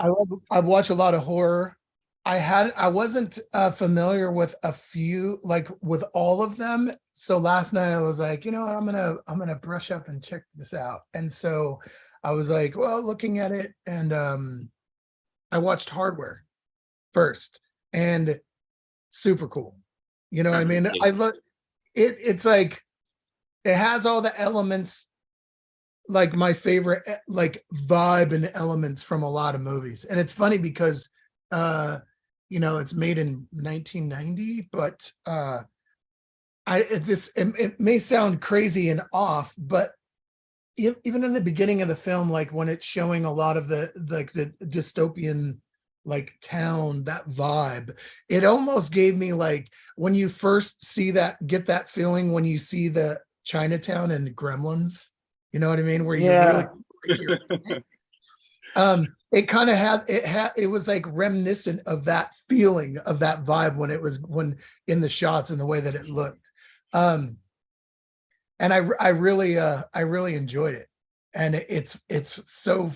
I watch a lot of horror. I wasn't familiar with a few, like with all of them. So last night I was like, I'm gonna brush up and check this out. And so I was like, well, looking at it, and I watched Hardware first, and super cool. You know what I mean? I look it's like it has all the elements, like my favorite like vibe and elements from a lot of movies. And it's funny because it's made in 1990, but it may sound crazy and off, but even in the beginning of the film, like when it's showing a lot of the dystopian like town, that vibe, it almost gave me like when you first get that feeling when you see the Chinatown and Gremlins, you know what I mean? Where you really Yeah. like it kind of it was like reminiscent of that feeling, of that vibe when in the shots and the way that it looked. And I really enjoyed it. And it's so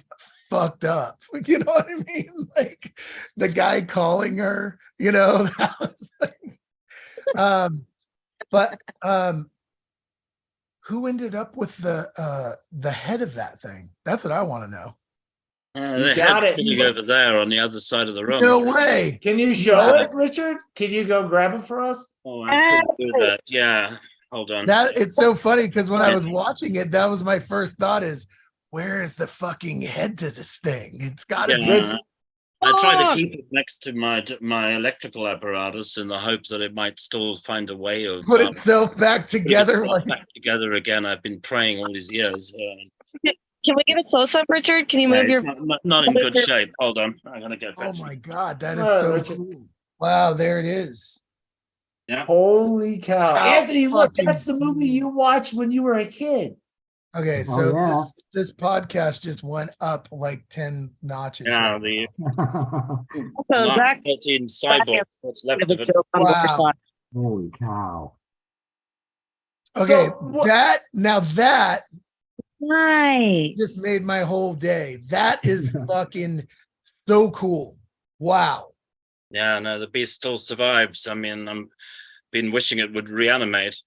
fucked up. You know what I mean? Like the guy calling her, that was like, but who ended up with the head of that thing? That's what I want to know. You got it. Sitting over there on the other side of the room. No way. Can you show it, Richard? Can you go grab it for us? Oh, I could do that. Yeah. Hold on. That it's so funny because when I was watching it, that was my first thought is, where is the fucking head to this thing? It's got to be. I try to keep it next to my electrical apparatus in the hope that it might still find a way of put itself back together. Back together again. I've been praying all these years. Can we get a close up, Richard? Can you move your? Not in good shape. Hold on. I'm gonna get. Oh my God, that is so cool! Wow, there it is. Yeah. Holy cow, Anthony! Look, that's the movie you watched when you were a kid. Okay, so this podcast just went up like 10 notches. Yeah, right so Zach, 13 cyborg. What's left of it? Wow. Holy cow. Okay, that nice. just made my whole day. That is fucking so cool. Wow. Yeah, no, the beast still survives. I mean, I'm been wishing it would reanimate.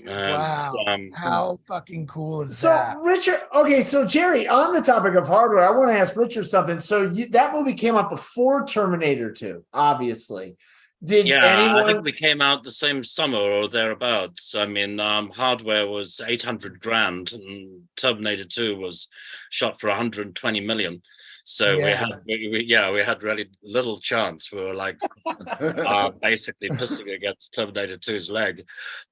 Wow. How fucking cool is that? So Richard, okay, so Jerry, on the topic of hardware, I want to ask Richard something. So that movie came out before Terminator 2, obviously. I think we came out the same summer or thereabouts. I mean, Hardware was 800 grand and Terminator 2 was shot for 120 million. So we had really little chance. We were like basically pissing against Terminator 2's leg.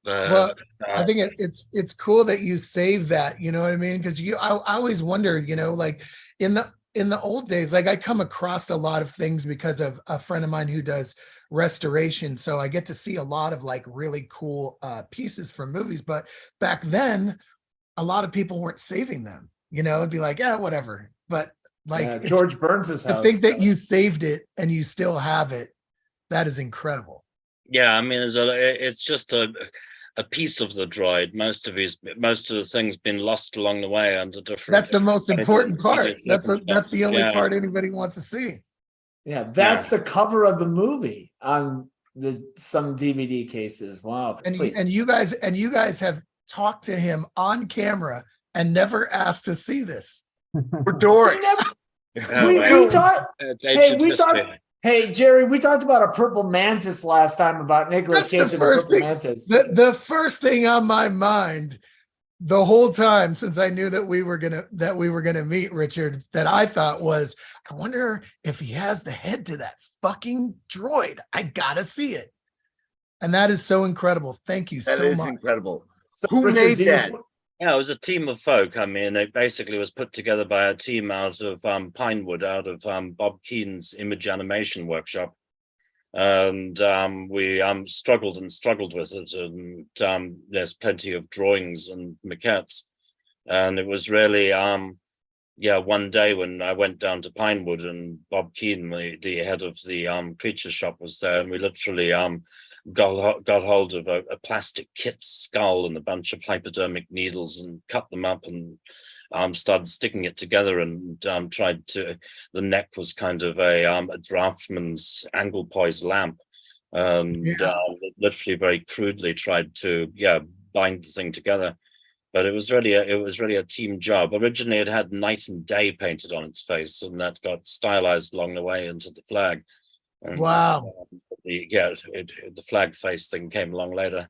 Well, I think it's cool that you save that, you know what I mean? Because I always wonder, like in the old days, like I come across a lot of things because of a friend of mine who does restoration. So I get to see a lot of like really cool pieces from movies. But back then, a lot of people weren't saving them, it'd be like, yeah, whatever. But like George Burns's house. I think that you saved it and you still have it. That is incredible. Yeah, I mean, it's just a piece of the droid. Most of the things been lost along the way under different. That's the most important part. That's the only part anybody wants to see. Yeah, that's the cover of the movie on some DVD cases. Wow. And you guys have talked to him on camera and never asked to see this. We're dorks. Hey, Jerry, we talked about a purple mantis last time about Nicolas Cage and the purple mantis. The first thing on my mind the whole time since I knew that we were gonna meet, Richard, that I thought was, I wonder if he has the head to that fucking droid. I gotta see it. And that is so incredible. Thank you so much. That is incredible. So who Richard, made that? Yeah, it was a team of folk. I mean, it basically was put together by a team out of Pinewood, out of Bob Keene's image animation workshop. And we struggled with it. And there's plenty of drawings and maquettes. And it was really, one day when I went down to Pinewood and Bob Keene, the head of the creature shop, was there. And we literally got hold of a plastic kit skull and a bunch of hypodermic needles and cut them up and started sticking it together and tried to. The neck was kind of a draftsman's angle poised lamp, and literally very crudely tried to bind the thing together. But it was really a team job. Originally, it had night and day painted on its face, and that got stylized along the way into the flag. And, Wow. the flag face thing came along later.